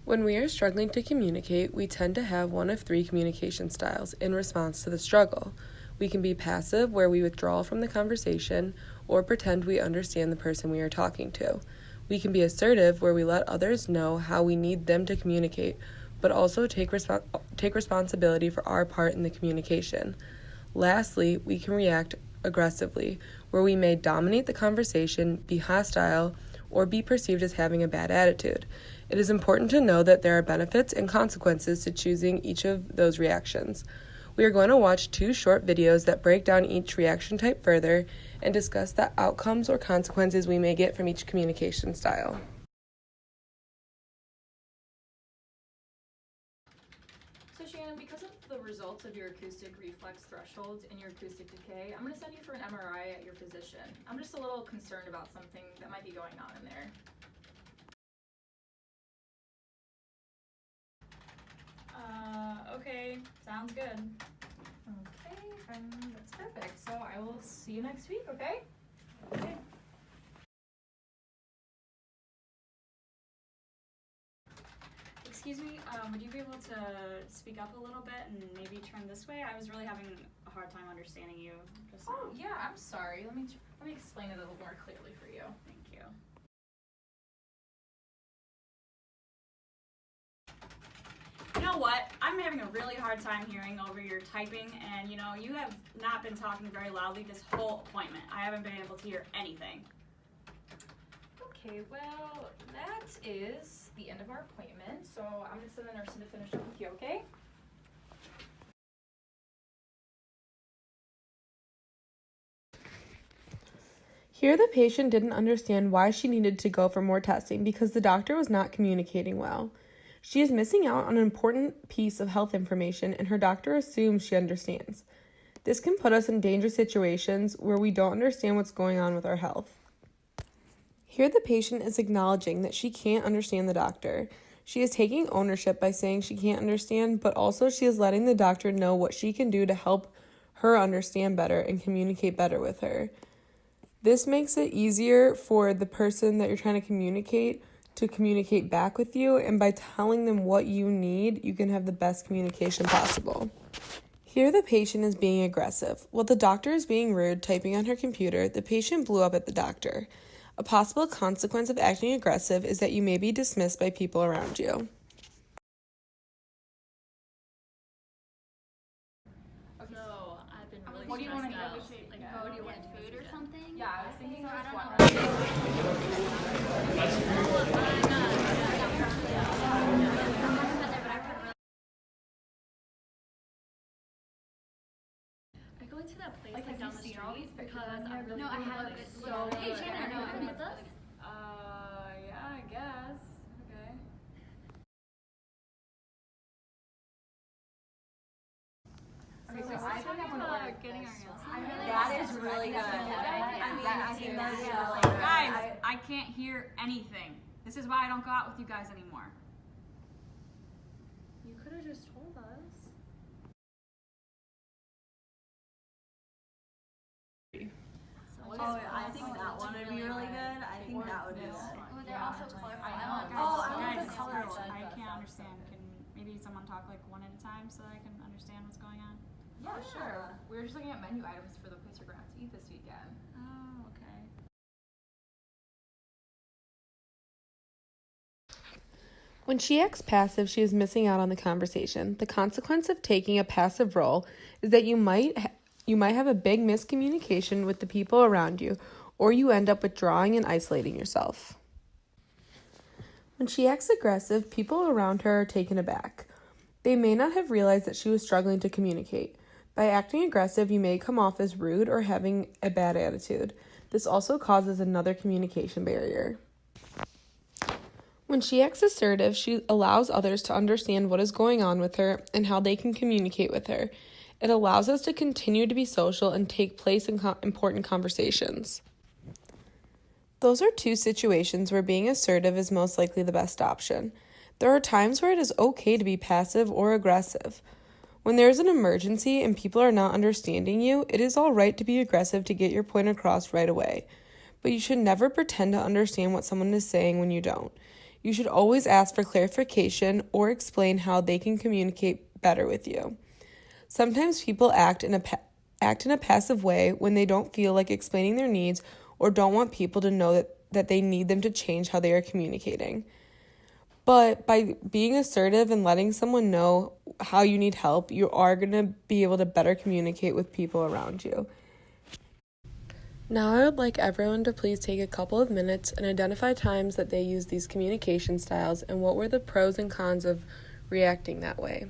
When we are struggling to communicate, we tend to have one of three communication styles in response to the struggle. We can be passive, where we withdraw from the conversation or pretend we understand the person we are talking to. We can be assertive, where we let others know how we need them to communicate, but also take responsibility for our part in the communication. Lastly, we can react aggressively, where we may dominate the conversation, be hostile, or be perceived as having a bad attitude. It is important to know that there are benefits and consequences to choosing each of those reactions. We are going to watch 2 short videos that break down each reaction type further and discuss the outcomes or consequences we may get from each communication style. So Shannon, because of the results of your acoustic reflex thresholds and your acoustic decay, I'm going to send you for an MRI at your physician. I'm just a little concerned about something that might be going on in there. Okay, sounds good. Okay, that's perfect. So I will see you next week, okay? Okay. Excuse me, would you be able to speak up a little bit and maybe turn this way? I was really having a hard time understanding you just now. Oh, yeah, I'm sorry. Let me explain it a little more clearly for you. Thank you. You know what? I'm having a really hard time hearing over your typing, and you know, you have not been talking very loudly this whole appointment. I haven't been able to hear anything. Okay, well, that is the end of our appointment, so I'm going to send the nurse in to finish up with you, okay? Here, the patient didn't understand why she needed to go for more testing because the doctor was not communicating well. She is missing out on an important piece of health information, and her doctor assumes she understands. This can put us in dangerous situations where we don't understand what's going on with our health. Here, the patient is acknowledging that she can't understand the doctor. She is taking ownership by saying she can't understand, but also she is letting the doctor know what she can do to help her understand better and communicate better with her. This makes it easier for the person that you're trying to communicate back with you, and by telling them what you need, you can have the best communication possible. Here, the patient is being aggressive. While the doctor is being rude, typing on her computer, the patient blew up at the doctor. A possible consequence of acting aggressive is that you may be dismissed by people around you. Okay. So, I've been really What do you want to stressed eat? out. Like, Like, what do you get want food or something? Yeah, I was thinking So, I of don't one. I go into that place Like, have down you the seen all street these pictures because on I here? really No, I haven't. It's So hey, good. Shannon, are you coming with us? Yeah, I guess. Okay. Okay, so I think I'm gonna order getting this. our nails done. That is really good. I think that's really good. Guys, I can't hear anything. This is why I don't go out with you guys anymore. You could have just told us. Oh, I think that one would be really good. I think that would be good. Oh, they're also colorful. I know. Guys, Oh, I want guys, the color one. I can't understand. Can maybe someone talk like one at a time so that I can understand what's going on? Yeah, sure. We were just looking at menu items for the place we're gonna have to eat this weekend. Oh, okay. When she acts passive, she is missing out on the conversation. The consequence of taking a passive role is that you might have a big miscommunication with the people around you, or you end up withdrawing and isolating yourself. When she acts aggressive, people around her are taken aback. They may not have realized that she was struggling to communicate. By acting aggressive, you may come off as rude or having a bad attitude. This also causes another communication barrier. When she acts assertive, she allows others to understand what is going on with her and how they can communicate with her. It allows us to continue to be social and take place in important conversations. Those are 2 situations where being assertive is most likely the best option. There are times where it is okay to be passive or aggressive. When there is an emergency and people are not understanding you, it is all right to be aggressive to get your point across right away. But you should never pretend to understand what someone is saying when you don't. You should always ask for clarification or explain how they can communicate better with you. Sometimes people act in a passive way when they don't feel like explaining their needs or don't want people to know that they need them to change how they are communicating. But by being assertive and letting someone know how you need help, you are going to be able to better communicate with people around you. Now I would like everyone to please take a couple of minutes and identify times that they use these communication styles and what were the pros and cons of reacting that way.